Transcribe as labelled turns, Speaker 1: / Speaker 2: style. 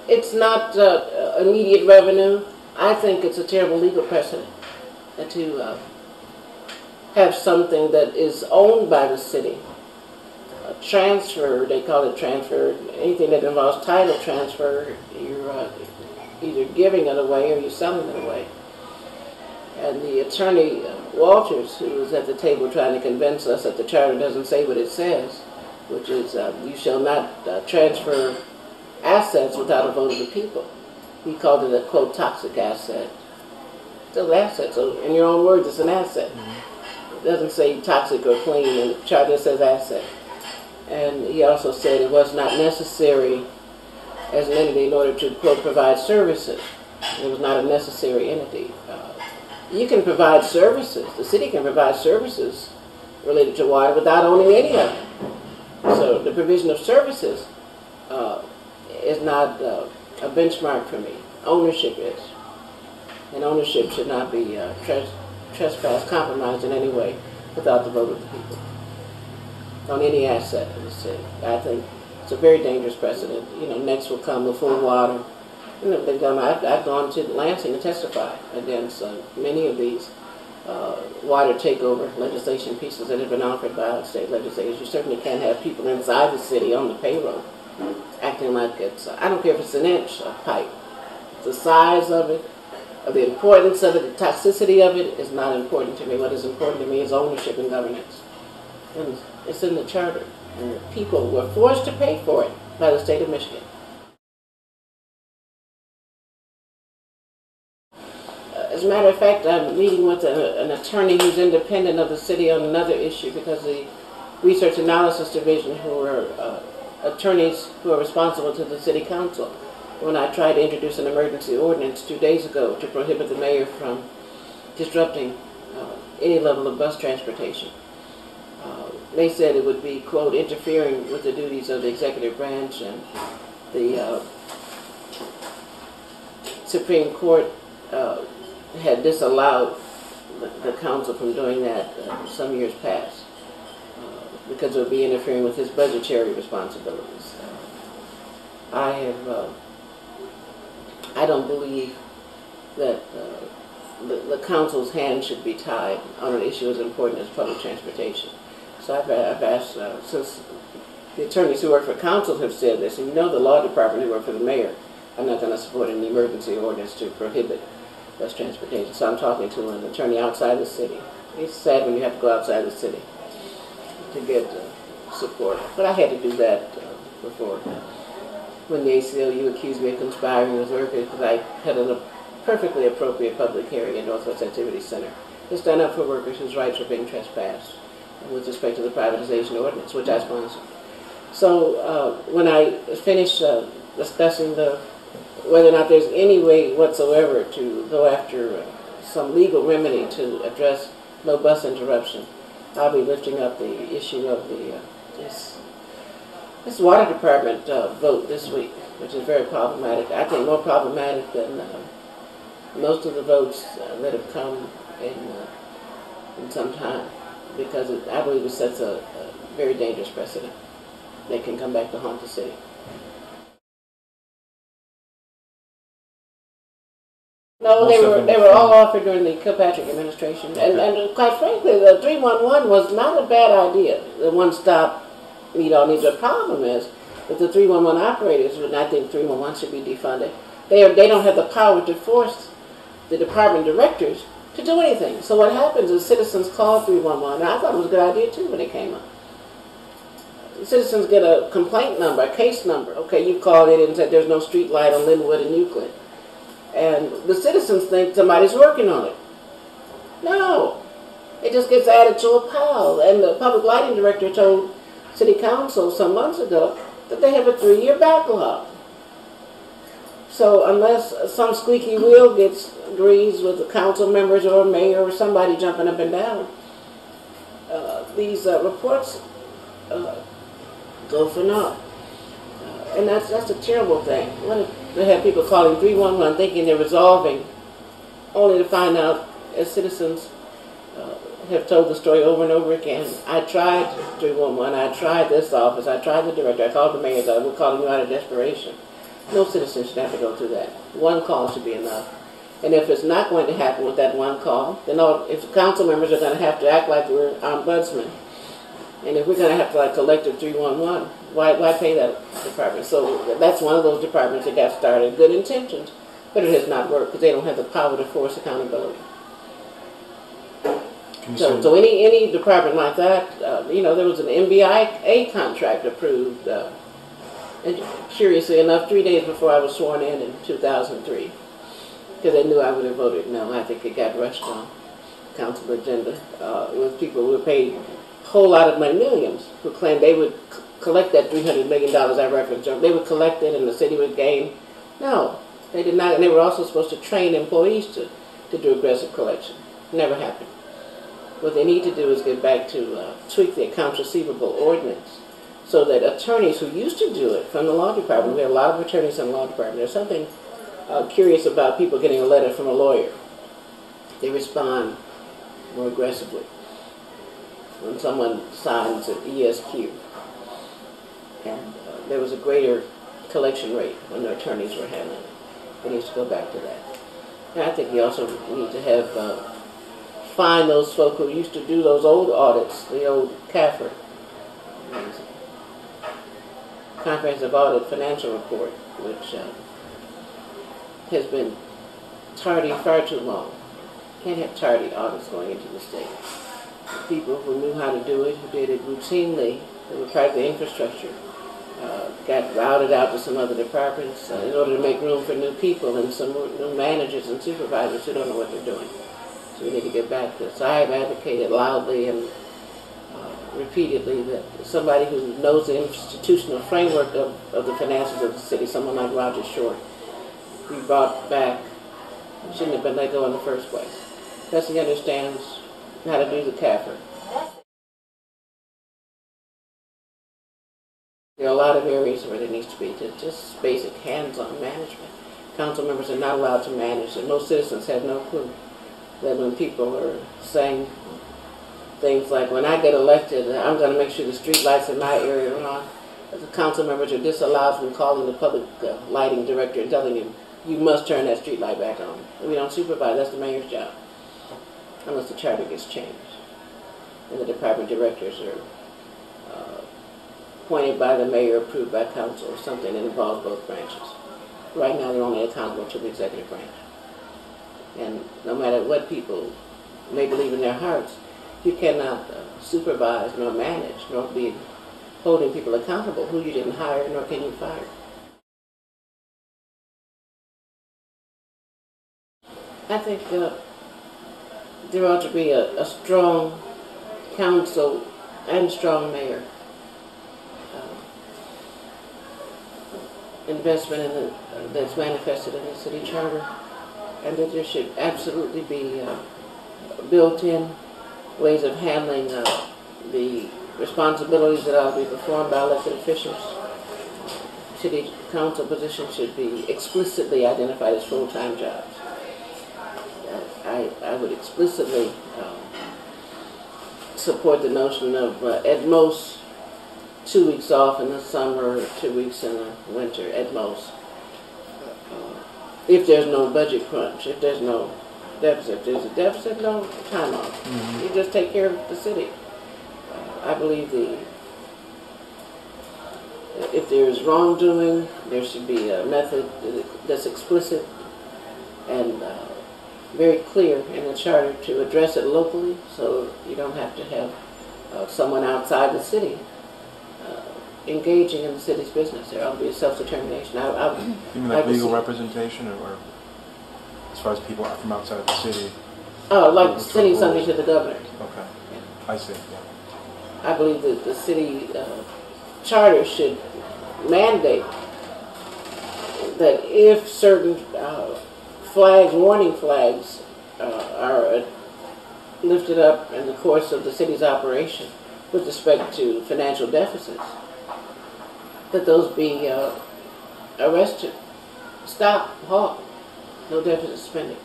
Speaker 1: it's not immediate revenue. I think it's a terrible legal precedent to have something that is owned by the city transferred. They call it transferred. Anything that involves title transfer, you're either giving it away or you're selling it away. And the attorney, Walters, who was at the table trying to convince us that the charter doesn't say what it says, which is you shall not transfer assets without a vote of the people. He called it a, quote, toxic asset. Still an asset, so in your own words, it's an asset. It doesn't say toxic or clean, and the charter says asset. And he also said it was not necessary as an entity in order to, quote, provide services. It was not a necessary entity. You can provide services. The city can provide services related to water without owning any of it. So the provision of services is not a benchmark for me. Ownership is. And ownership should not be trespassed, compromised in any way without the vote of the people on any asset of the city. I think it's a very dangerous precedent. You know, next will come the full water. You know, I've gone to Lansing to testify against many of these water takeover legislation pieces that have been offered by state legislators. You certainly can't have people inside the city on the payroll acting like it's, I don't care if it's an inch of pipe. The size of it, the importance of it, the toxicity of it is not important to me. What is important to me is ownership and governance. And it's in the charter. And the people were forced to pay for it by the state of Michigan. As a matter of fact, I'm meeting with an attorney who's independent of the city on another issue because the Research Analysis Division, who are attorneys who are responsible to the city council, when I tried to introduce an emergency ordinance 2 days ago to prohibit the mayor from disrupting any level of bus transportation. They said it would be, quote, interfering with the duties of the executive branch, and the Supreme Court had disallowed the council from doing that some years past because it would be interfering with his budgetary responsibilities. I don't believe that the council's hand should be tied on an issue as important as public transportation. So I've asked, since the attorneys who work for council have said this, and you know the law department who work for the mayor, I'm not going to support an emergency ordinance to prohibit bus transportation. So I'm talking to an attorney outside the city. It's sad when you have to go outside the city to get support. But I had to do that before. When the ACLU accused me of conspiring with workers because I had a perfectly appropriate public hearing at Northwest Activity Center to stand up for workers whose rights were being trespassed with respect to the privatization ordinance, which I sponsored. So when I finished discussing whether or not there's any way whatsoever to go after some legal remedy to address no bus interruption, I'll be lifting up the issue of this water department vote this week, which is very problematic. I think more problematic than most of the votes that have come in some time, because I believe it sets a very dangerous precedent that can come back to haunt the city. No, they were all offered during the Kilpatrick administration, and quite frankly, the 311 was not a bad idea. The one-stop meet all needs. The problem is that the 311 operators, and I think 311 should be defunded. They don't have the power to force the department directors to do anything. So what happens is citizens call 311, and I thought it was a good idea too when it came up. Citizens get a complaint number, a case number. Okay, you called in and said there's no street light on Linwood and Euclid. And the citizens think somebody's working on it. No. It just gets added to a pile. And the public lighting director told City Council some months ago that they have a 3-year backlog. So unless some squeaky wheel agrees with the council members or mayor or somebody jumping up and down, these reports go for naught. And that's a terrible thing. They have people calling 311 thinking they're resolving, only to find out, as citizens have told the story over and over again, I tried 311, I tried this office, I tried the director, I called the mayor, we're calling you out of desperation. No citizen should have to go through that. One call should be enough. And if it's not going to happen with that one call, then if the council members are going to have to act like we're ombudsmen, and if we're going to have to like collective 311, why pay that department? So that's one of those departments that got started, good intentions, but it has not worked because they don't have the power to force accountability. So any department like that, there was an MBIA contract approved, and curiously enough, 3 days before I was sworn in 2003, because they knew I would have voted no. I think it got rushed on council agenda with people who were paid a whole lot of money, millions, who claimed they would collect that $300 million I referenced. They would collect it and the city would gain. No, they did not, and they were also supposed to train employees to do aggressive collection. Never happened. What they need to do is get back to tweak the accounts receivable ordinance so that attorneys who used to do it from the law department, we have a lot of attorneys in the law department, there's something curious about people getting a letter from a lawyer. They respond more aggressively when someone signs an ESQ. And there was a greater collection rate when the attorneys were handling it. They need to go back to that. And I think we also need to have find those folk who used to do those old audits, the old CAFR, Comprehensive Audit Financial Report, which has been tardy far too long. Can't have tardy audits going into the state. People who knew how to do it, who did it routinely, who were part of the infrastructure, got routed out to some other departments in order to make room for new people and some new managers and supervisors who don't know what they're doing. So we need to get back to this. I have advocated loudly and repeatedly that somebody who knows the institutional framework of the finances of the city, someone like Roger Short, be brought back. He shouldn't have been let go in the first place. Because he understands how to do the CAFR. There are a lot of areas where there needs to be just basic hands-on management. Council members are not allowed to manage, and most citizens have no clue that when people are saying things like, when I get elected, I'm going to make sure the street lights in my area are on, the council members are disallowed from calling the public lighting director and telling him, you must turn that street light back on. We don't supervise, that's the mayor's job, unless the charter gets changed. And the department directors are appointed by the mayor, approved by council, or something that involves both branches. Right now they're only accountable to the executive branch. And no matter what people may believe in their hearts, you cannot supervise nor manage nor be holding people accountable who you didn't hire nor can you fire. I think there ought to be a strong council and strong mayor. Investment in that's manifested in the city charter, and that there should absolutely be built-in ways of handling the responsibilities that ought to be performed by elected officials. City council positions should be explicitly identified as full-time jobs. I would explicitly support the notion of at most 2 weeks off in the summer, 2 weeks in the winter, at most. If there's no budget crunch, if there's no deficit, if there's a deficit, no time off. Mm-hmm. You just take care of the city. I believe if there's wrongdoing, there should be a method that's explicit and very clear in the charter to address it locally, so you don't have to have someone outside the city engaging in the city's business. There ought to be a self-determination.
Speaker 2: You mean like legal representation, or as far as people are from outside the city?
Speaker 1: Oh, like sending something to the governor.
Speaker 2: Okay, yeah. I see. Yeah.
Speaker 1: I believe that the city charter should mandate that if certain warning flags are lifted up in the course of the city's operation with respect to financial deficits, that those be arrested, stop, halt, no deficit spending.